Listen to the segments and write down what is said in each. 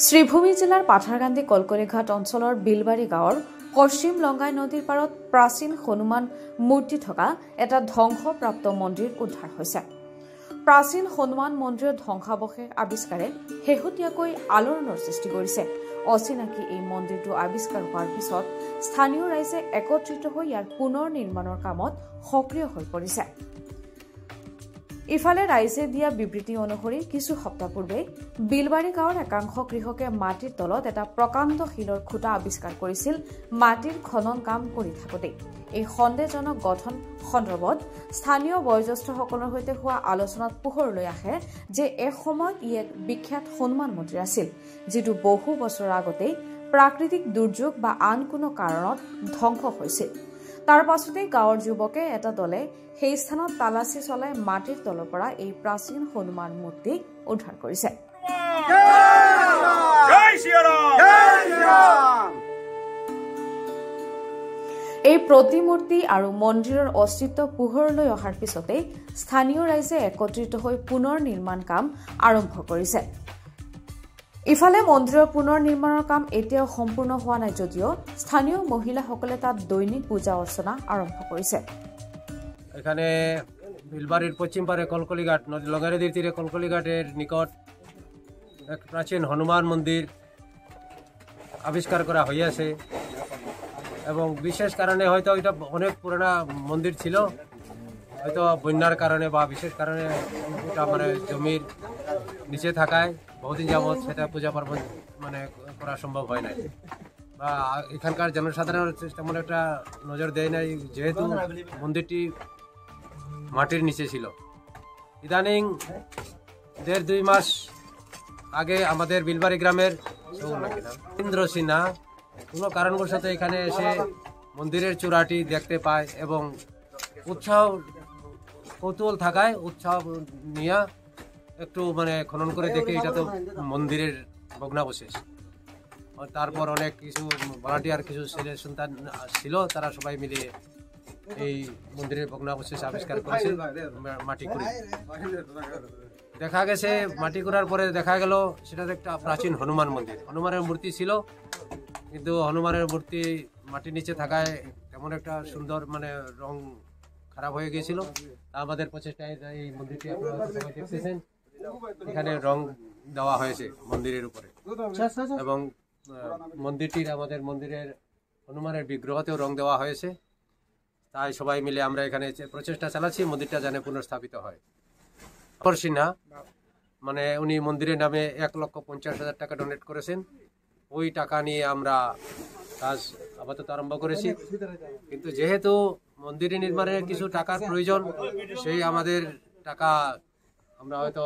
শ্রীভূমি জেলার পাথারকান্দি কলকলিঘাট অঞ্চলের বিলবাড়ি গাঁৱৰ পশ্চিম লংগাই নদীৰ পাৰত প্ৰাচীন হনুমান মূৰ্তি থকা এটা ধ্বংসপ্ৰাপ্ত মন্দিৰ উদ্ধাৰ হৈছে। প্ৰাচীন হনুমান মন্দিৰৰ ধ্বংসাৱশেষ আৱিষ্কাৰে শেহতীয়াকৈ আলোড়নৰ সৃষ্টি কৰিছে। অচিনাকি এই মন্দিৰটো আৱিষ্কাৰ হোৱাৰ পিছত স্থানীয় ৰাইজে একত্ৰিত হৈ ইয়াৰ পুনৰ নিৰ্মাণৰ কামত সক্ৰিয় হৈ পৰিছে। ইফালে ৰাইজে দিয়া বিবৃতি অনুসৰি কিছু সপ্তাহ পূৰ্বে বিলবাড়ি গাঁৱৰ একাংশ কৃষকে মাটিৰ তলত এটা প্ৰকাণ্ড শিলৰ খুঁটা আৱিষ্কাৰ কৰিছিল। মাটিৰ খনন কাম কৰি থাকোঁতে এই সন্দেহজনক গঠন সন্দৰ্ভত স্থানীয় বয়োজ্যেষ্ঠসকলৰ সৈতে হোৱা আলোচনাত পোহৰলৈ আহে যে এসময়ত ই এক বিখ্যাত হনুমান মন্দিৰ আছিল, যিটো বহু বছৰ আগতেই প্ৰাকৃতিক দুৰ্যোগ বা আন কোনো কাৰণত ধ্বংস হৈছিল। তাৰ পাছতে গাঁৱৰ যুৱকে এটা দলে সেই স্থানত তালাচী চলাই মাটিৰ তলৰ পৰা এই প্ৰাচীন হনুমান মূৰ্তি উদ্ধাৰ কৰিছে। এই প্ৰতিমূৰ্তি আৰু মন্দিৰৰ অস্তিত্ব পোহৰলৈ অহাৰ পিছতে স্থানীয় ৰাইজে একত্ৰিত হৈ পুনৰ নিৰ্মাণ কাম আৰম্ভ কৰিছে। ইফালে মন্দিৰৰ পুনৰ নিৰ্মাণৰ কাম এতিয়াও সম্পূৰ্ণ হোৱা নাই যদিও স্থানীয় মহিলাসকলে তাত দৈনিক পূজা অৰ্চনা আৰম্ভ কৰিছে। এখানে বিলবাড়ির পশ্চিম পারে কলকলিঘাট নদী লঙ্গা নদীর তীরে কলকলিঘাটের নিকট এক প্রাচীন হনুমান মন্দির আবিষ্কার করা হইয়াছে এবং বিশেষ কারণে হয়তো এটা অনেক পুরোনো মন্দির ছিল, হয়তো বন্যার কারণে বা বিশেষ কারণে এটা মানে জমির নিচে থাকায় বহুদিন যাবৎ সেটা পূজা পার্বণ মানে করা সম্ভব হয় নাই বা এখানকার জনসাধারণ তেমন একটা নজর দেয় নাই, যেহেতু মন্দিরটি মাটির নিচে ছিল। ইদানিং 1-2 মাস আগে আমাদের বিলবাড়ি গ্রামের ইন্দ্র সিনহা কোনো কারণবশত এখানে এসে মন্দিরের চূড়াটি দেখতে পায় এবং উৎসাহ কৌতূহল থাকায় উৎসাহ নিয়ে একটু মানে খনন করে দেখে এটা তো মন্দিরের ভগ্নাবশেষ। তারপর অনেক কিছু ভলান্টিয়ার কিছু ছেলে সন্তান ছিল, তারা সবাই মিলে এই মন্দিরের ভগ্নাবশেষ আবিষ্কার করেছে মাটি করে। দেখা গেছে মাটি করার পরে দেখা গেল সেটার একটা প্রাচীন হনুমান মন্দির, হনুমানের মূর্তি ছিল, কিন্তু হনুমানের মূর্তি মাটির নিচে থাকায় তেমন একটা সুন্দর মানে রং খারাপ হয়ে গিয়েছিল। তা আমাদের প্রচেষ্টায় এই মন্দিরটি আপনারা দেখতেছেন, এখানে রং দেওয়া হয়েছে মন্দিরের উপরে এবং মন্দিরটির আমাদের মন্দিরের হনুমানের বিগ্রহতেও রং দেওয়া হয়েছে। তাই সবাই মিলে আমরা এখানে প্রচেষ্টা চালাচ্ছি মন্দিরটা যেন পুনর্স্থাপিত হয়। সিনহা মানে উনি মন্দিরের নামে 1,50,000 টাকা ডোনেট করেছেন। ওই টাকা নিয়ে আমরা কাজ আপাতত আরম্ভ করেছি, কিন্তু যেহেতু মন্দিরের নির্মাণে কিছু টাকার প্রয়োজন, সেই আমাদের টাকা আমরা হয়তো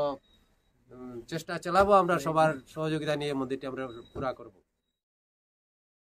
চেষ্টা চালাবো, আমরা সবার সহযোগিতা নিয়ে মন্দিরটি আমরা পুরা করব।